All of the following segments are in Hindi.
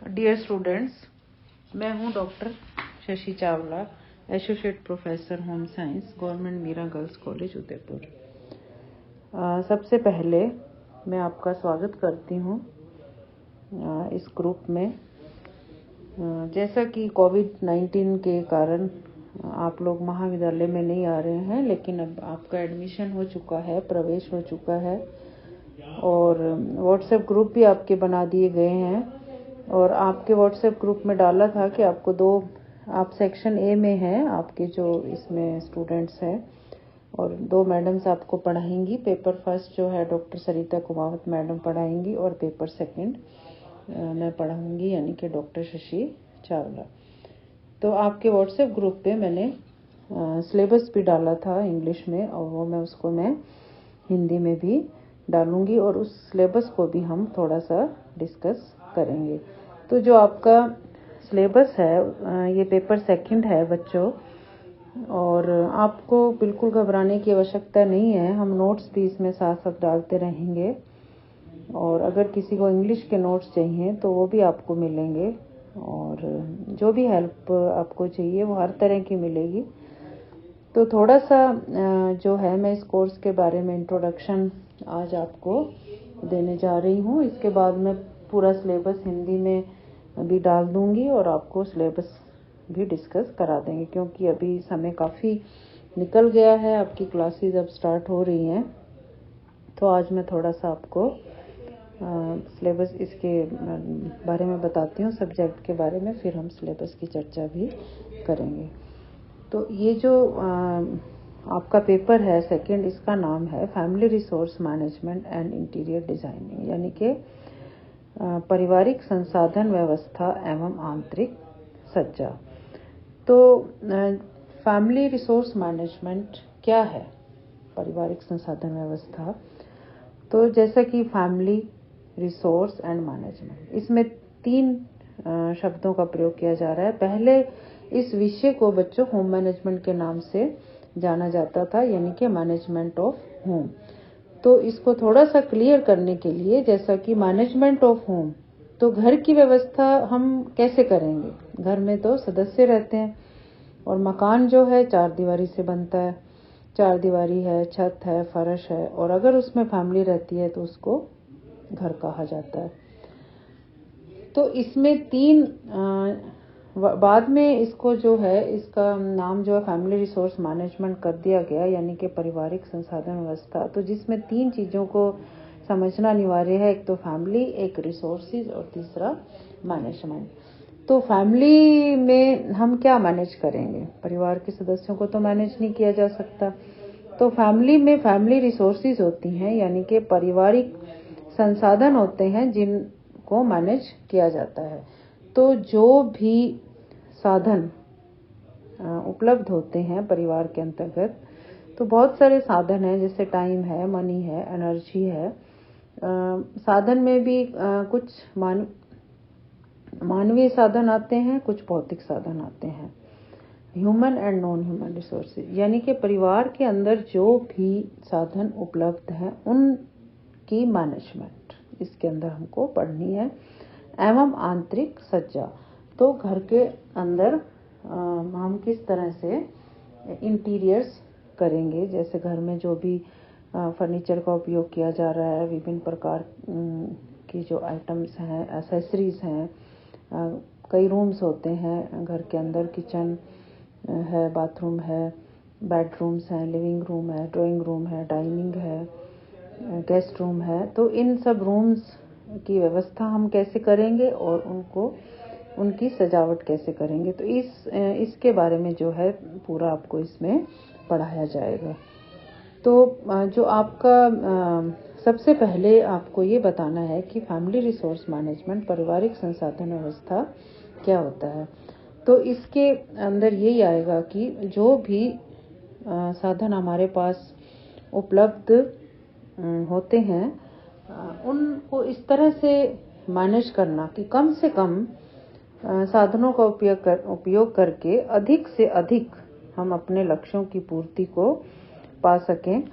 डियर स्टूडेंट्स, मैं हूं doctor Shashi Chawla, associate professor home science, government Meera girls college Udaipur. सबसे पहले मैं आपका स्वागत करती हूं इस ग्रुप में। जैसा कि कोविड-19 के कारण आप लोग महाविद्यालय में नहीं आ रहे हैं, लेकिन अब आपका एडमिशन हो चुका है, प्रवेश हो चुका है और व्हाट्सएप ग्रुप भी आपके बना दिए गए हैं। और आपके व्हाट्सएप ग्रुप में डाला था कि आपको आप सेक्शन ए में हैं, आपके जो इसमें स्टूडेंट्स हैं, और 2 मैडम्स आपको पढ़ाएंगी। पेपर फर्स्ट जो है डॉक्टर सरिता कुमावत मैडम पढ़ाएंगी और पेपर सेकंड मैं पढ़ाऊंगी, यानी कि डॉक्टर शशि चावला। तो आपके व्हाट्सएप ग्रुप पे मैंने सिलेबस भी डाला था इंग्लिश में, और वो मैं हिंदी में भी डालूंगी और उस सिलेबस को भी हम थोड़ा सा डिस्कस करेंगे। तो जो आपका सिलेबस है ये पेपर सेकंड है बच्चों, और आपको बिल्कुल घबराने की आवश्यकता नहीं है। हम नोट्स भी इसमें साथ साथ डालते रहेंगे, और अगर किसी को इंग्लिश के नोट्स चाहिए तो वो भी आपको मिलेंगे, और जो भी हेल्प आपको चाहिए वो हर तरह की मिलेगी। तो थोड़ा सा जो है मैं इस कोर्स के बारे में इंट्रोडक्शन आज आपको देने जा रही हूँ। इसके बाद मैं पूरा सिलेबस हिंदी में भी डाल दूंगी और आपको सिलेबस भी डिस्कस करा देंगे, क्योंकि अभी समय काफ़ी निकल गया है, आपकी क्लासेस अब स्टार्ट हो रही हैं। तो आज मैं थोड़ा सा आपको सिलेबस इसके बारे में बताती हूँ, सब्जेक्ट के बारे में, फिर हम सिलेबस की चर्चा भी करेंगे। तो ये जो आपका पेपर है सेकंड, इसका नाम है family resource management and interior designing, यानी कि पारिवारिक संसाधन व्यवस्था एवं आंतरिक सज्जा। तो फैमिली रिसोर्स मैनेजमेंट क्या है, पारिवारिक संसाधन व्यवस्था? तो जैसा कि फैमिली रिसोर्स एंड मैनेजमेंट, इसमें 3 शब्दों का प्रयोग किया जा रहा है। पहले इस विषय को बच्चों होम मैनेजमेंट के नाम से जाना जाता था, यानी कि मैनेजमेंट ऑफ होम। तो इसको थोड़ा सा क्लियर करने के लिए, जैसा कि मैनेजमेंट ऑफ होम, तो घर की व्यवस्था हम कैसे करेंगे? घर में तो सदस्य रहते हैं और मकान जो है 4 दीवारी से बनता है। 4 दीवारी है, छत है, फर्श है, और अगर उसमें फैमिली रहती है तो उसको घर कहा जाता है। तो इसमें 3 बाद में इसको जो है, इसका नाम जो है फैमिली रिसोर्स मैनेजमेंट कर दिया गया, यानी कि पारिवारिक संसाधन व्यवस्था। तो जिसमें 3 चीज़ों को समझना अनिवार्य है, एक तो फैमिली, एक रिसोर्सेज और तीसरा मैनेजमेंट। तो फैमिली में हम क्या मैनेज करेंगे? परिवार के सदस्यों को तो मैनेज नहीं किया जा सकता। तो फैमिली में फैमिली रिसोर्सेज होती हैं, यानी कि पारिवारिक संसाधन होते हैं जिनको मैनेज किया जाता है। तो जो भी साधन उपलब्ध होते हैं परिवार के अंतर्गत, तो बहुत सारे साधन हैं, जैसे टाइम है, मनी है, एनर्जी है। साधन में भी कुछ मानवीय साधन आते हैं, कुछ भौतिक साधन आते हैं। Human and non human resources, यानी कि परिवार के अंदर जो भी साधन उपलब्ध हैं उनकी मैनेजमेंट इसके अंदर हमको पढ़नी है। एवं आंतरिक सज्जा, तो घर के अंदर हम किस तरह से इंटीरियर्स करेंगे, जैसे घर में जो भी फर्नीचर का उपयोग किया जा रहा है, विभिन्न प्रकार की जो आइटम्स हैं, एसेसरीज हैं। कई रूम्स होते हैं घर के अंदर, किचन है, बाथरूम है, बेडरूम्स हैं, लिविंग रूम है, ड्राइंग रूम है, डाइनिंग है, गेस्ट रूम है। तो इन सब रूम्स की व्यवस्था हम कैसे करेंगे और उनकी सजावट कैसे करेंगे, तो इसके बारे में जो है पूरा आपको इसमें पढ़ाया जाएगा। तो जो आपका सबसे पहले आपको ये बताना है कि फैमिली रिसोर्स मैनेजमेंट, पारिवारिक संसाधन व्यवस्था क्या होता है। तो इसके अंदर यही आएगा कि जो भी साधन हमारे पास उपलब्ध होते हैं उनको इस तरह से मैनेज करना कि कम से कम साधनों का उपयोग करके अधिक से अधिक हम अपने लक्ष्यों की पूर्ति को पा सकें।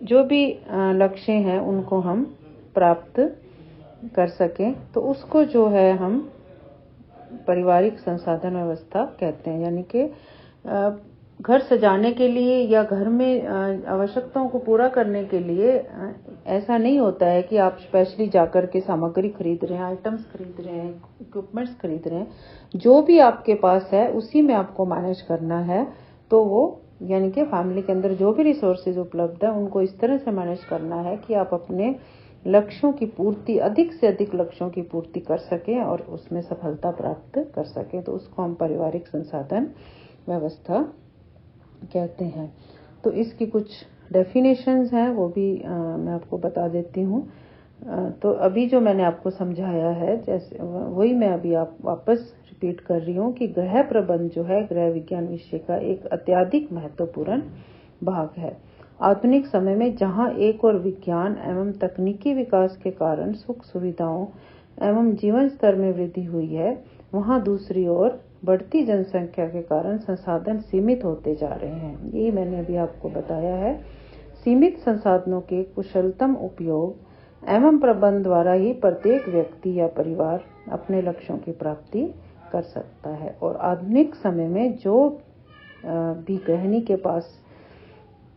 जो भी लक्ष्य हैं उनको हम प्राप्त कर सकें, तो उसको जो है हम पारिवारिक संसाधन व्यवस्था कहते हैं। यानी कि घर सजाने के लिए या घर में आवश्यकताओं को पूरा करने के लिए ऐसा नहीं होता है कि आप स्पेशली जाकर के सामग्री खरीद रहे हैं, आइटम्स खरीद रहे हैं, इक्विपमेंट्स खरीद रहे हैं। जो भी आपके पास है उसी में आपको मैनेज करना है। तो वो यानी कि फैमिली के अंदर जो भी रिसोर्सेज उपलब्ध है उनको इस तरह से मैनेज करना है कि आप अपने लक्ष्यों की पूर्ति, अधिक से अधिक लक्ष्यों की पूर्ति कर सकें और उसमें सफलता प्राप्त कर सकें। तो उसको हम पारिवारिक संसाधन व्यवस्था कहते हैं। तो इसकी कुछ डेफिनेशंस हैं, वो भी मैं आपको बता देती हूँ। तो अभी जो मैंने आपको समझाया है, जैसे वही मैं अभी आप वापस रिपीट कर रही हूँ कि गृह प्रबंध जो है गृह विज्ञान विषय का एक अत्यधिक महत्वपूर्ण भाग है। आधुनिक समय में जहाँ एक और विज्ञान एवं तकनीकी विकास के कारण सुख सुविधाओं एवं जीवन स्तर में वृद्धि हुई है, वहाँ दूसरी ओर बढ़ती जनसंख्या के कारण संसाधन सीमित होते जा रहे हैं। यही मैंने अभी आपको बताया है। सीमित संसाधनों के कुशलतम उपयोग एवं प्रबंध द्वारा ही प्रत्येक व्यक्ति या परिवार अपने लक्ष्यों की प्राप्ति कर सकता है। और आधुनिक समय में जो भी गृहिणी के पास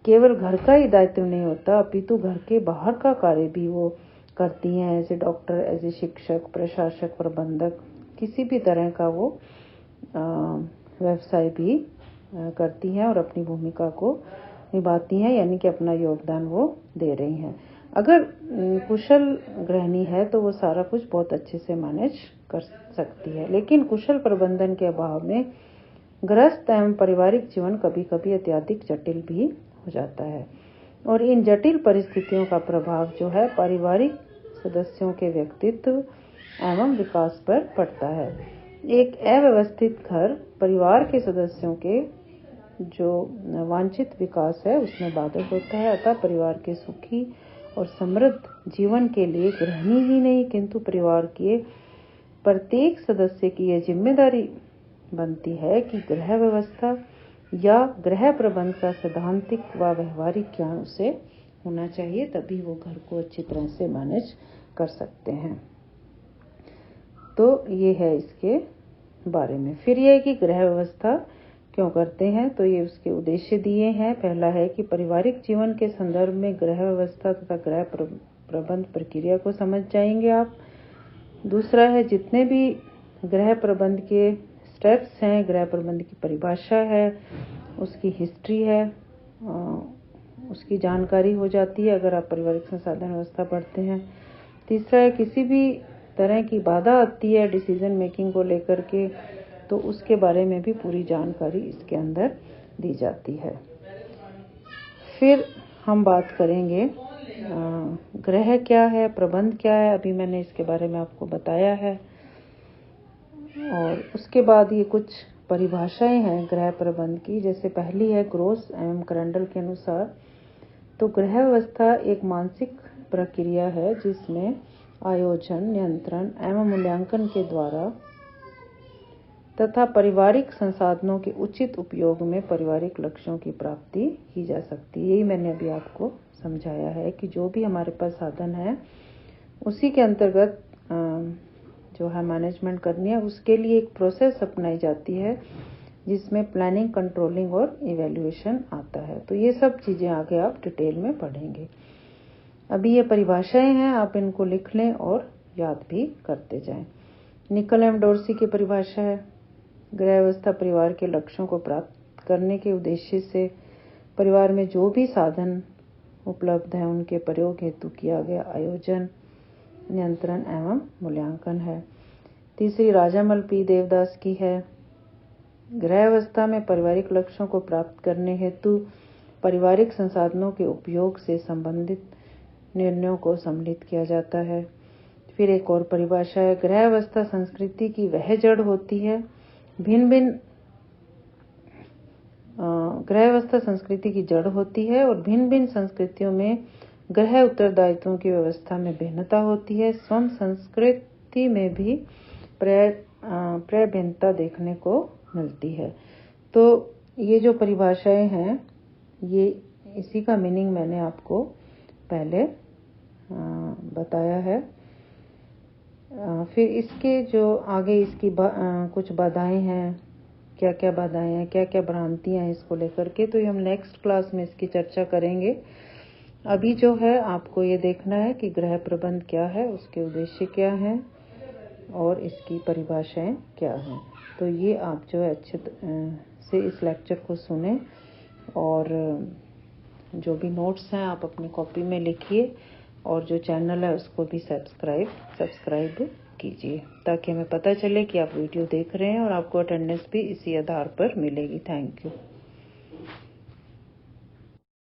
केवल घर का ही दायित्व नहीं होता, अपितु घर के बाहर का कार्य भी वो करती हैं। As a doctor, as a शिक्षक, प्रशासक, प्रबंधक, किसी भी तरह का वो व्यवसाय भी करती हैं और अपनी भूमिका को निभाती हैं, यानी कि अपना योगदान वो दे रही हैं। अगर कुशल गृहिणी है तो वो सारा कुछ बहुत अच्छे से मैनेज कर सकती है। लेकिन कुशल प्रबंधन के अभाव में गृहस्थ एवं पारिवारिक जीवन कभी कभी अत्यधिक जटिल भी हो जाता है और इन जटिल परिस्थितियों का प्रभाव जो है पारिवारिक सदस्यों के व्यक्तित्व एवं विकास पर पड़ता है। एक अव्यवस्थित घर परिवार के सदस्यों के जो वांछित विकास है उसमें बाधक होता है। अतः परिवार के सुखी और समृद्ध जीवन के लिए गृहिणी ही नहीं किंतु परिवार के प्रत्येक सदस्य की यह जिम्मेदारी बनती है कि गृह व्यवस्था या गृह प्रबंध का सैद्धांतिक व व्यवहारिक ज्ञान उसे होना चाहिए, तभी वो घर को अच्छी तरह से मैनेज कर सकते हैं। तो ये है इसके बारे में। फिर ये है कि गृह व्यवस्था क्यों करते हैं, तो ये उसके उद्देश्य दिए हैं। पहला है कि पारिवारिक जीवन के संदर्भ में गृह व्यवस्था तथा गृह प्रबंध प्रक्रिया को समझ जाएंगे आप। दूसरा है जितने भी गृह प्रबंध के स्टेप्स हैं, गृह प्रबंध की परिभाषा है, उसकी हिस्ट्री है, उसकी जानकारी हो जाती है अगर आप पारिवारिक संसाधन व्यवस्था पढ़ते हैं। तीसरा है किसी भी तरह की बाधा आती है डिसीजन मेकिंग को लेकर के, तो उसके बारे में भी पूरी जानकारी इसके अंदर दी जाती है। फिर हम बात करेंगे गृह क्या है, प्रबंध क्या है, अभी मैंने इसके बारे में आपको बताया है। और उसके बाद ये कुछ परिभाषाएं हैं गृह प्रबंध की। जैसे पहली है ग्रोस एवं करंडल के अनुसार, तो गृह व्यवस्था एक मानसिक प्रक्रिया है जिसमें आयोजन, नियंत्रण एवं मूल्यांकन के द्वारा तथा पारिवारिक संसाधनों के उचित उपयोग में पारिवारिक लक्ष्यों की प्राप्ति की जा सकती है। यही मैंने अभी आपको समझाया है कि जो भी हमारे पास साधन है उसी के अंतर्गत जो है मैनेजमेंट करनी है। उसके लिए एक प्रोसेस अपनाई जाती है जिसमें प्लानिंग, कंट्रोलिंग और इवैल्यूएशन आता है। तो ये सब चीज़ें आगे आप डिटेल में पढ़ेंगे। अभी ये परिभाषाएं हैं, आप इनको लिख लें और याद भी करते जाएं। निकल एम डोर्सी की परिभाषा है, गृह व्यवस्था परिवार के लक्ष्यों को प्राप्त करने के उद्देश्य से परिवार में जो भी साधन उपलब्ध हैं उनके प्रयोग हेतु किया गया आयोजन, नियंत्रण एवं मूल्यांकन है। तीसरी राजामल पी देवदास की है, गृह व्यवस्था में पारिवारिक लक्ष्यों को प्राप्त करने हेतु पारिवारिक संसाधनों के उपयोग से संबंधित निर्णयों को सम्मिलित किया जाता है। फिर एक और परिभाषा है, गृह व्यवस्था संस्कृति की वह जड़ होती है, गृह व्यवस्था संस्कृति की जड़ होती है और भिन्न भिन्न संस्कृतियों में गृह उत्तरदायित्वों की व्यवस्था में भिन्नता होती है। स्वयं संस्कृति में भी भिन्नता देखने को मिलती है। तो ये जो परिभाषाएं हैं ये इसी का मीनिंग मैंने आपको पहले बताया है। फिर इसके जो आगे इसकी कुछ बाधाएं हैं, क्या क्या बाधाएं हैं, क्या क्या भ्रांतियां हैं इसको लेकर के, तो ये हम नेक्स्ट क्लास में इसकी चर्चा करेंगे। अभी जो है आपको ये देखना है कि ग्रह प्रबंध क्या है, उसके उद्देश्य क्या हैं और इसकी परिभाषाएं क्या हैं। तो ये आप जो है अच्छे से इस लेक्चर को सुने और जो भी नोट्स हैं आप अपनी कॉपी में लिखिए और जो चैनल है उसको भी सब्सक्राइब कीजिए, ताकि हमें पता चले कि आप वीडियो देख रहे हैं और आपको अटेंडेंस भी इसी आधार पर मिलेगी। Thank you.